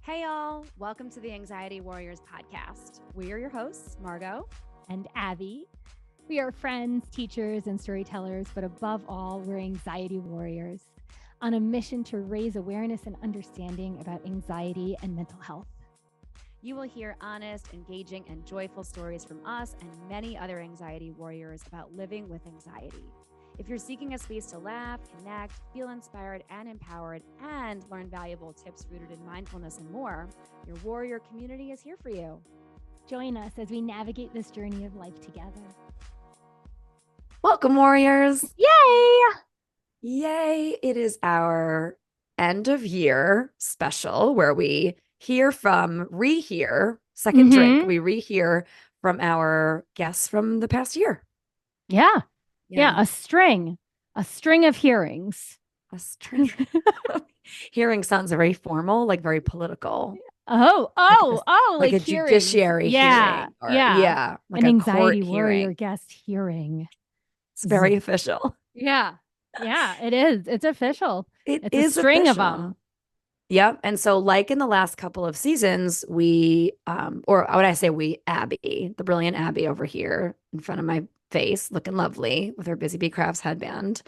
Hey, y'all. Welcome to the Anxiety Warriors podcast. We are your hosts, Margot and Abby. We are friends, teachers, and storytellers, but above all, we're anxiety warriors on a mission to raise awareness and understanding about anxiety and mental health. You will hear honest, engaging, and joyful stories from us and many other anxiety warriors about living with anxiety. If you're seeking a space to laugh, connect, feel inspired and empowered, and learn valuable tips rooted in mindfulness and more, your warrior community is here for you. Join us as we navigate this journey of life together. Welcome, warriors. Yay! Yay. It is our end of year special where we rehear, second drink, we rehear from our guests from the past year. Yeah. A string of hearings. A string. Hearing sounds very formal, like very political. Like a judiciary hearing. Like an anxiety warrior guest hearing. It's very official. Yeah, it is. It's official. It's a string official. of them. Yep. And so like in the last couple of seasons, we, or when I say we, Abby, the brilliant Abby over here in front of my face, looking lovely with her Busy Bee Crafts headband,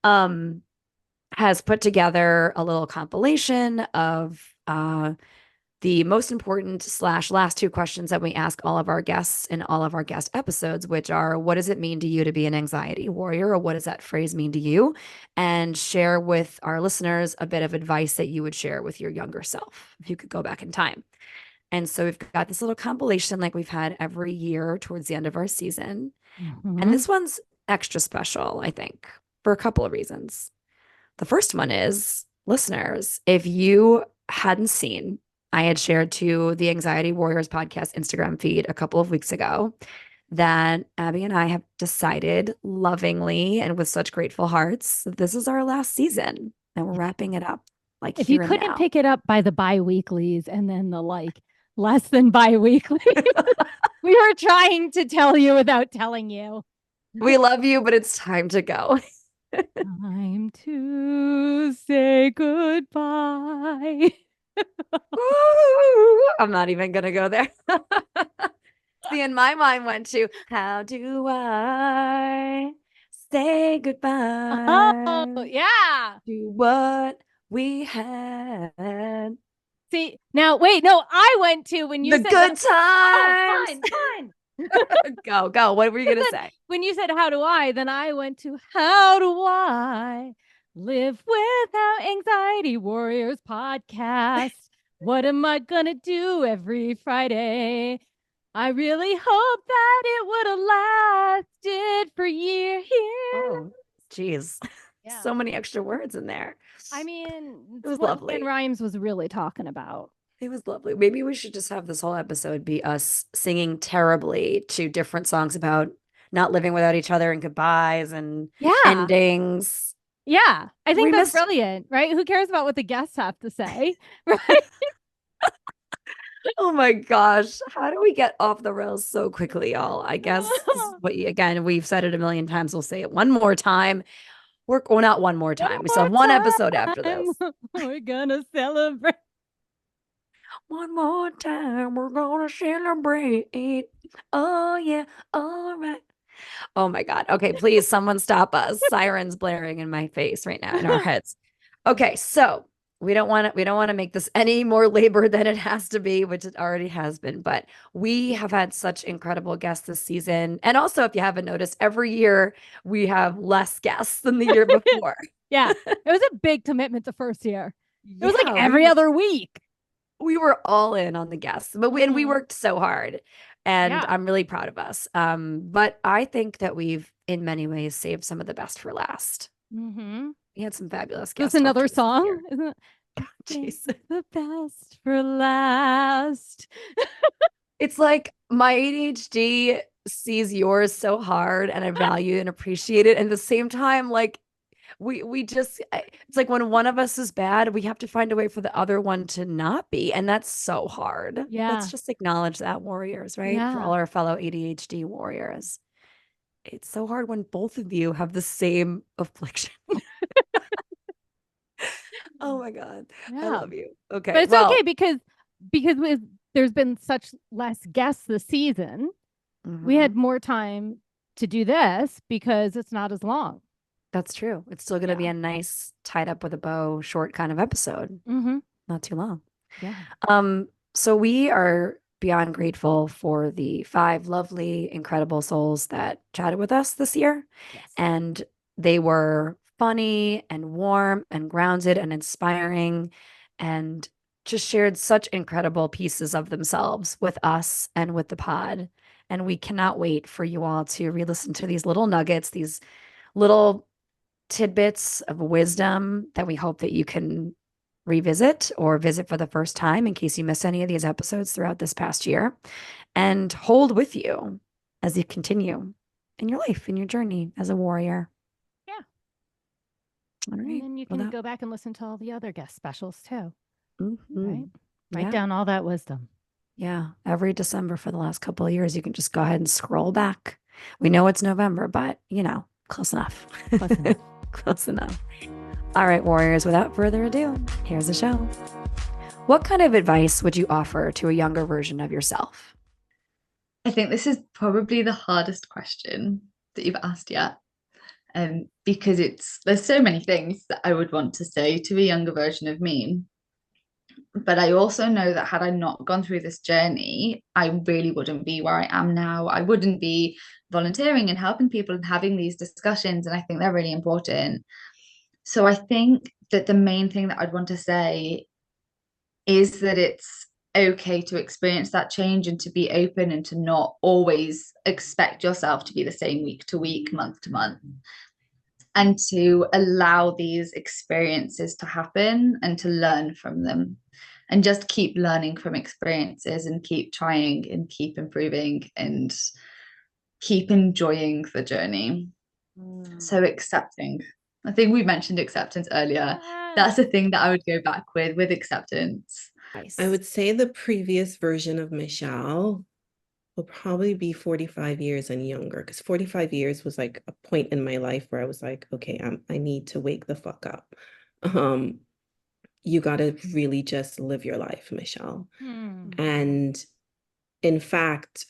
has put together a little compilation of the most important / last two questions that we ask all of our guests in all of our guest episodes, which are, what does it mean to you to be an anxiety warrior? Or what does that phrase mean to you? And share with our listeners a bit of advice that you would share with your younger self if you could go back in time. And so we've got this little compilation like we've had every year towards the end of our season. Mm-hmm. And this one's extra special, I think, for a couple of reasons. The first one is, listeners, if you hadn't seen, I had shared to the Anxiety Warriors podcast Instagram feed a couple of weeks ago that Abby and I have decided lovingly and with such grateful hearts that this is our last season and we're wrapping it up. Like, if you couldn't pick it up by the bi-weeklies and then the less than bi-weekly, we were trying to tell you without telling you. We love you, but it's time to go. Time to say goodbye. I'm not even gonna go there. See, and my mind went to, how do I say goodbye? Oh, yeah. To what we had. See, now wait, no, I went to when you the said good times. Oh, fine. Go. What were you gonna say? When you said how do I, then I went to how do I live without Anxiety Warriors podcast? What am I gonna do every Friday? I really hope that it would have lasted for years. Oh, geez. Yeah. So many extra words in there. I mean, it was lovely. And Rhymes was really talking about. It was lovely. Maybe we should just have this whole episode be us singing terribly to different songs about not living without each other and goodbyes and endings. Yeah, I think that's brilliant, right? Who cares about what the guests have to say, right? Oh my gosh. How do we get off the rails so quickly, y'all? I guess, again, we've said it a million times. We'll say it one more time. Not one more time. We still have one episode after this. We're gonna celebrate. One more time, we're gonna celebrate. Oh, yeah. All right. Oh my God. Okay, please, someone stop us. Sirens blaring in my face right now, in our heads. Okay, so we don't want to make this any more labored than it has to be, which it already has been. But we have had such incredible guests this season. And also, if you haven't noticed, every year we have less guests than the year before. Yeah, it was a big commitment the first year. It was like every other week. We were all in on the guests, but we worked so hard. And I'm really proud of us. But I think that we've, in many ways, saved some of the best for last. Mm-hmm. We had some fabulous guests. That's another song, isn't it? Jeez. The best for last. It's like my ADHD sees yours so hard, and I value and appreciate it. And at the same time, like we just, it's like when one of us is bad, we have to find a way for the other one to not be. And that's so hard. Yeah. Let's just acknowledge that, warriors, right? Yeah. For all our fellow ADHD warriors. It's so hard when both of you have the same affliction. Oh my God. Yeah. I love you. Okay. But it's okay because because there's been such less guests this season, we had more time to do this because it's not as long. That's true. It's still going to be a nice tied up with a bow, short kind of episode. Not too long. Yeah. So we are beyond grateful for the 5 lovely, incredible souls that chatted with us this year. Yes. And they were funny and warm and grounded and inspiring and just shared such incredible pieces of themselves with us and with the pod. And we cannot wait for you all to re-listen to these little nuggets, these little tidbits of wisdom that we hope that you can revisit or visit for the first time in case you miss any of these episodes throughout this past year, and hold with you as you continue in your life, in your journey as a warrior. Yeah. All right. And then you can go back and listen to all the other guest specials too. Right? Write down all that wisdom. Yeah. Every December for the last couple of years, you can just go ahead and scroll back. We know it's November, but close enough. Close enough. Close enough. All right, warriors, without further ado, here's the show. What kind of advice would you offer to a younger version of yourself? I think this is probably the hardest question that you've asked yet. Because there's so many things that I would want to say to a younger version of me. But I also know that had I not gone through this journey, I really wouldn't be where I am now. I wouldn't be volunteering and helping people and having these discussions. And I think they're really important. So I think that the main thing that I'd want to say is that it's okay to experience that change and to be open and to not always expect yourself to be the same week to week, month to month, and to allow these experiences to happen and to learn from them and just keep learning from experiences and keep trying and keep improving and keep enjoying the journey. So accepting. I think we mentioned acceptance earlier. That's the thing that I would go back with acceptance. Nice. I would say the previous version of Michelle will probably be 45 years and younger, because 45 years was like a point in my life where I was like, okay, I need to wake the fuck up. You got to really just live your life, Michelle. And in fact,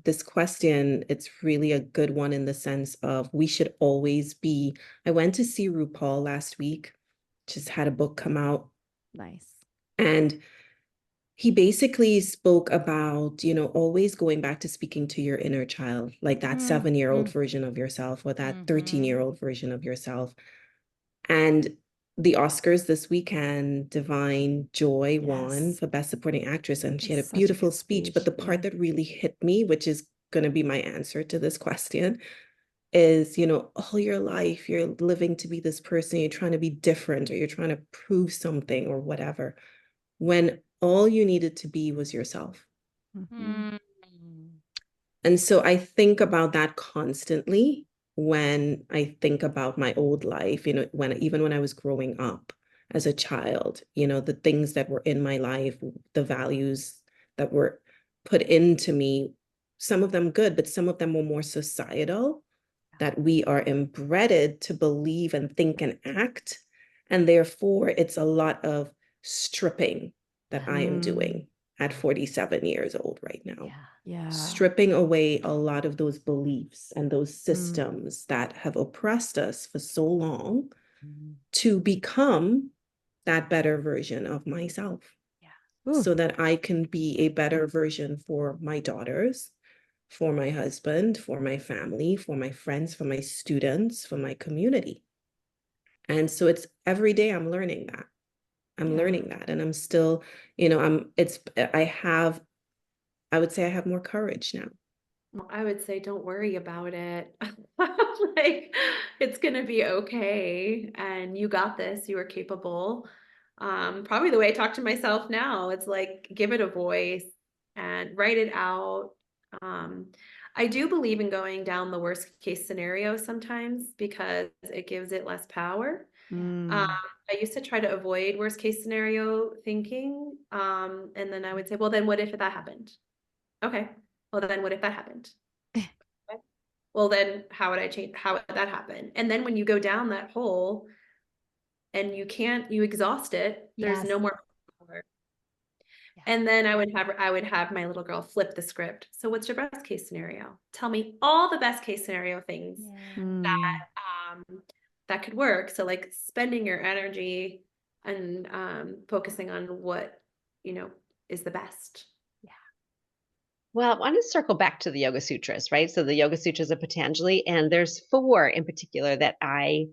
this question, it's really a good one in the sense of we should always be. I went to see RuPaul last week, just had a book come out. Nice. And he basically spoke about, always going back to speaking to your inner child, like that 7-year-old version of yourself or that 13-year-old version of yourself. And the Oscars this weekend, Divine Joy won for Best Supporting Actress, and she had a beautiful speech. But the part that really hit me, which is going to be my answer to this question, is, all your life you're living to be this person, you're trying to be different, or you're trying to prove something or whatever, when all you needed to be was yourself. And so I think about that constantly when I think about my old life, even when I was growing up as a child, the things that were in my life, the values that were put into me, some of them good, but some of them were more societal, that we are embedded to believe and think and act. And therefore, it's a lot of stripping that I am doing at 47 years old right now. Yeah. Stripping away a lot of those beliefs and those systems that have oppressed us for so long to become that better version of myself. So that I can be a better version for my daughters, for my husband, for my family, for my friends, for my students, for my community. And so it's every day I'm learning that. I'm learning that. And I'm still, I would say I have more courage now. Well, I would say don't worry about it. Like, it's gonna be okay. And you got this, you are capable. Probably the way I talk to myself now, it's like, give it a voice and write it out. I do believe in going down the worst case scenario sometimes because it gives it less power. I used to try to avoid worst case scenario thinking. And then I would say, well, then what if that happened? Okay. Well, then what if that happened? Okay. Well, then how would I change? How would that happen? And then when you go down that hole and you exhaust it, there's no more power. And then I would have my little girl flip the script. So what's your best case scenario? Tell me all the best case scenario things that could work. So like spending your energy and focusing on what, is the best. Well, I want to circle back to the Yoga Sutras, right? So the Yoga Sutras of Patanjali, and there's 4 in particular that I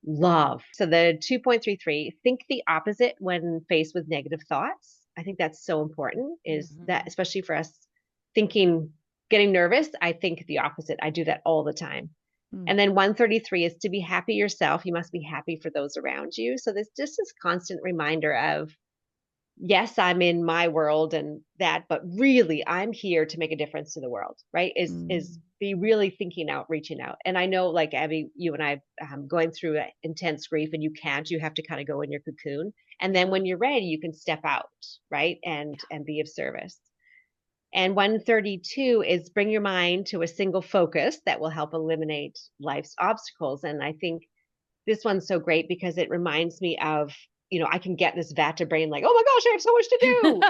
love. So the 2.33, think the opposite when faced with negative thoughts. I think that's so important, is that especially for us thinking, getting nervous, I think the opposite. I do that all the time. And then 133 is to be happy yourself. You must be happy for those around you. So there's just this constant reminder of, yes, I'm in my world and that, but really I'm here to make a difference to the world, right? Is be really thinking out, reaching out. And I know, like Abby, you and I going through intense grief, and you have to kind of go in your cocoon. And then when you're ready, you can step out, right? And be of service. And 132 is bring your mind to a single focus that will help eliminate life's obstacles. And I think this one's so great because it reminds me of, I can get this Vata brain like, oh my gosh, I have so much to do,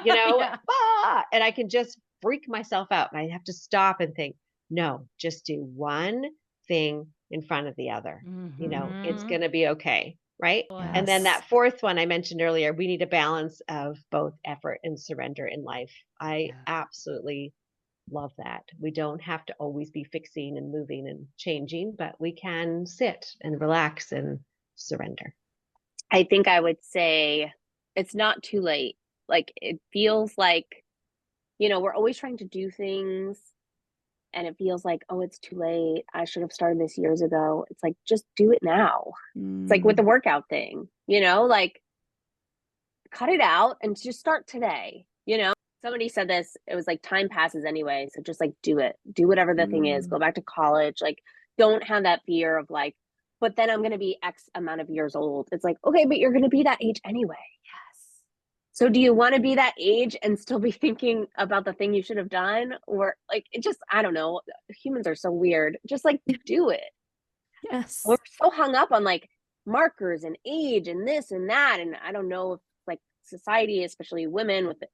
and I can just freak myself out, and I have to stop and think, no, just do one thing in front of the other. It's going to be okay. Right. Yes. And then that 4th one I mentioned earlier, we need a balance of both effort and surrender in life. I absolutely love that. We don't have to always be fixing and moving and changing, but we can sit and relax and surrender. I think I would say it's not too late. Like, it feels like, we're always trying to do things and it feels like, oh, it's too late. I should have started this years ago. It's like, just do it now. It's like with the workout thing, like cut it out and just start today. Somebody said this, it was like time passes anyway. So just like do it, do whatever the thing is, go back to college. Like, don't have that fear of like, but then I'm going to be X amount of years old. It's like, okay, but you're going to be that age anyway. Yes. So do you want to be that age and still be thinking about the thing you should have done? Or like, it just, I don't know. Humans are so weird. Just like do it. Yes. We're so hung up on like markers and age and this and that. And I don't know if like society, especially women with it,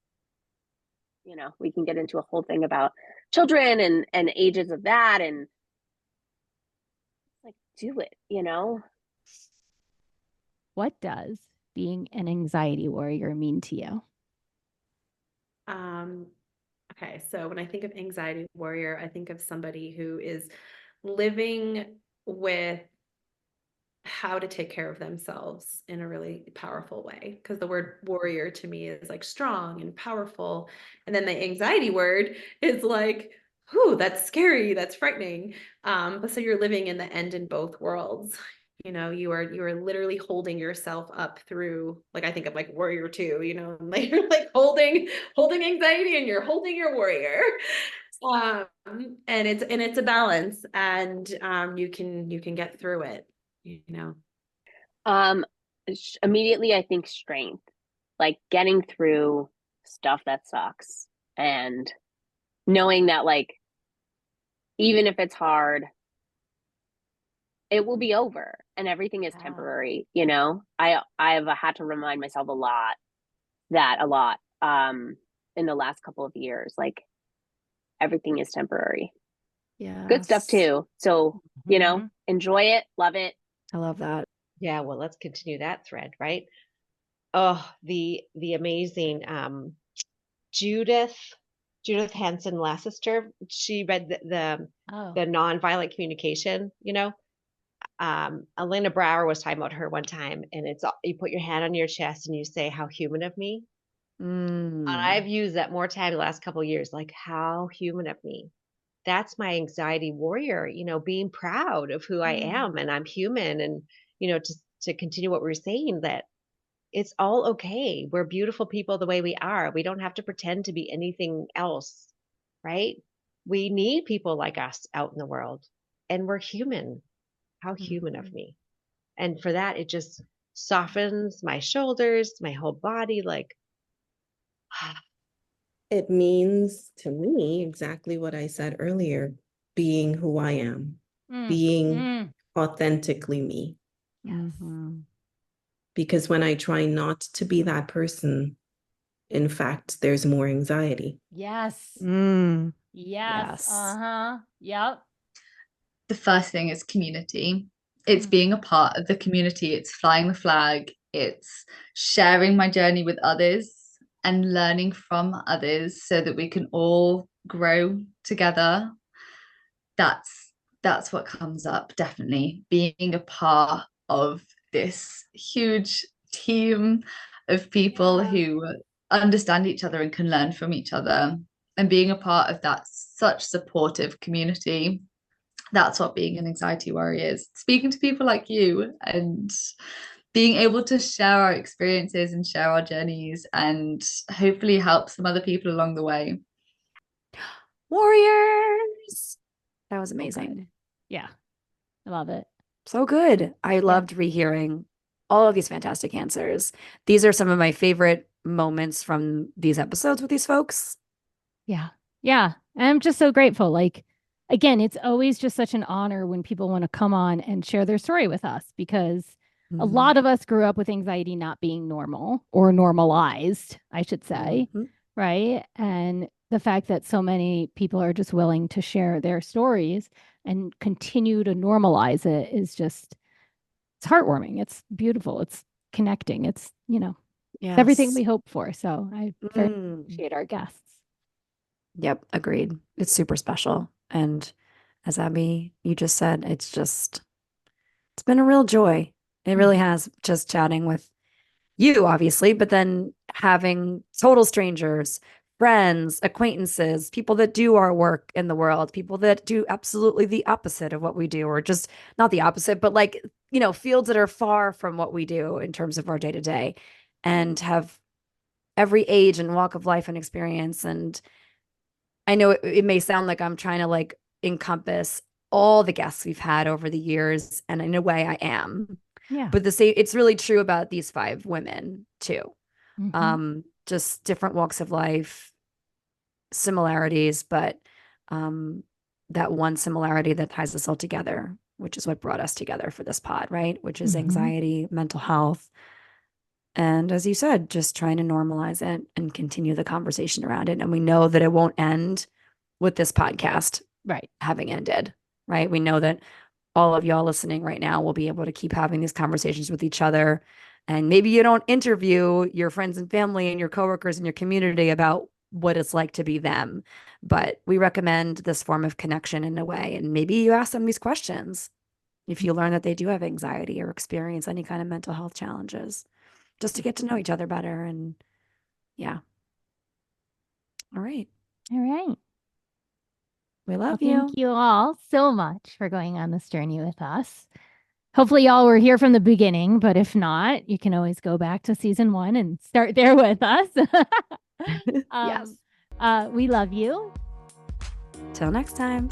we can get into a whole thing about children and ages of that, and like do it, What does being an anxiety warrior mean to you? Okay, so when I think of anxiety warrior, I think of somebody who is living with how to take care of themselves in a really powerful way, because the word warrior to me is like strong and powerful, and then the anxiety word is like, ooh, that's scary, that's frightening. But so you're living in the end in both worlds. You are literally holding yourself up through, like, I think of like warrior 2, like you're like holding anxiety and you're holding your warrior. And it's a balance, and you can get through it. Immediately I think strength, like getting through stuff that sucks and knowing that like even if it's hard, it will be over and everything is temporary. I've had to remind myself a lot in the last couple of years, like everything is temporary. Yeah. Good stuff too. So, enjoy it, love it. I love that. Yeah, well, let's continue that thread, right? Oh, the amazing Judith Hanson Lassiter. She read the nonviolent communication. Elena Brower was talking about her one time, and it's you put your hand on your chest and you say, "How human of me." And I've used that more time the last couple of years, like, how human of me. That's my anxiety warrior, being proud of who I am, and I'm human, and to continue what we were saying, that it's all okay. We're beautiful people the way we are. We don't have to pretend to be anything else, right? We need people like us out in the world, and we're human. How human of me. And for that, it just softens my shoulders, my whole body, like, It means to me exactly what I said earlier, being who I am, being authentically me. Yes. Because when I try not to be that person, in fact, there's more anxiety. Yes. Mm, Yes. yes. Yep. The first thing is community. It's being a part of the community. It's flying the flag. It's sharing my journey with others and learning from others so that we can all grow together. That's what comes up, definitely. Being a part of this huge team of people who understand each other and can learn from each other, and being a part of that such supportive community. That's what being an anxiety warrior is. Speaking to people like you and being able to share our experiences and share our journeys and hopefully help some other people along the way. Warriors. That was amazing. Yeah. I love it. So good. I loved rehearing all of these fantastic answers. These are some of my favorite moments from these episodes with these folks. Yeah. Yeah. And I'm just so grateful. Like, again, it's always just such an honor when people want to come on and share their story with us, because a lot of us grew up with anxiety not being normal or normalized, I should say. Right. And the fact that so many people are just willing to share their stories and continue to normalize it is just, it's heartwarming. It's beautiful. It's connecting. It's, it's everything we hope for. So I very appreciate our guests. Yep, agreed. It's super special. And as Abby, you just said, it's been a real joy. It really has, just chatting with you, obviously, but then having total strangers, friends, acquaintances, people that do our work in the world, people that do absolutely the opposite of what we do, or just not the opposite, but like, fields that are far from what we do in terms of our day to day, and have every age and walk of life and experience. And I know it may sound like I'm trying to like encompass all the guests we've had over the years, and in a way I am. Yeah. But it's really true about these 5 women too. Just different walks of life, similarities, but that one similarity that ties us all together, which is what brought us together for this pod, right? Which is anxiety, mental health. And as you said, just trying to normalize it and continue the conversation around it. And we know that it won't end with this podcast having ended, right? We know that all of y'all listening right now will be able to keep having these conversations with each other. And maybe you don't interview your friends and family and your coworkers in your community about what it's like to be them, but we recommend this form of connection in a way. And maybe you ask them these questions if you learn that they do have anxiety or experience any kind of mental health challenges, just to get to know each other better. And yeah. All right. We love you. Thank you all so much for going on this journey with us. Hopefully y'all were here from the beginning, but if not, you can always go back to season 1 and start there with us. Yes. We love you. Till next time.